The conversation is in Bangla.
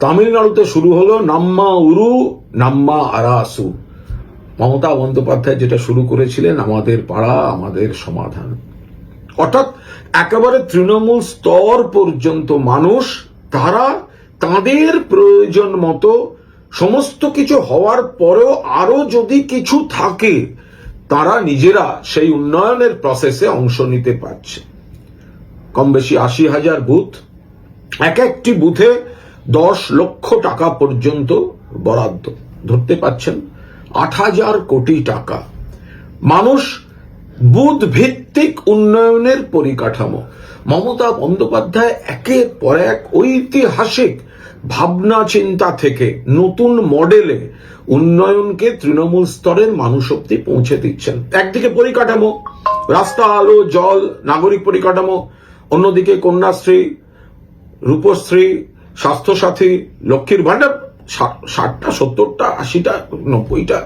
তামিলনাড়ুতে শুরু হলো নাম্মা উরু নাম্মা আরাসু। মমতা বন্দ্যোপাধ্যায় যেটা শুরু করেছিলেন, আমাদের পাড়া আমাদের সমাধান, অর্থাৎ একেবারে তৃণমূল স্তর পর্যন্ত মানুষ তারা তাদের প্রয়োজন মতো সমস্ত কিছু হওয়ার পরেও আরো যদি কিছু থাকে তারা নিজেরা সেই উন্নয়নের প্রসেসে অংশ নিতে পারছে। কম বেশি ৮০,০০০ বুথ, এক একটি বুথে ১০ লক্ষ টাকা পর্যন্ত বরাদ্দ, ধরতে পাচ্ছেন ৮,০০০ কোটি টাকা। মানুষ বুথ ভিত্তিক উন্নয়নের পরিকাঠামো। মমতা বন্দ্যোপাধ্যায় একের পর এক ঐতিহাসিক ভাবনা চিন্তা থেকে নতুন মডেলে উন্নয়নকে তৃণমূল স্তরের মানুষ অব্দি পৌঁছে দিচ্ছেন। একদিকে পরিকাঠামো, রাস্তা, আলো, জল, নাগরিক পরিকাঠামো, অন্যদিকে কন্যাশ্রী, রূপশ্রী, স্বাস্থ্যসাথী, লক্ষ্মীর ভান্ডার, ৬০টা ৭০টা ৮০টা ৯০টা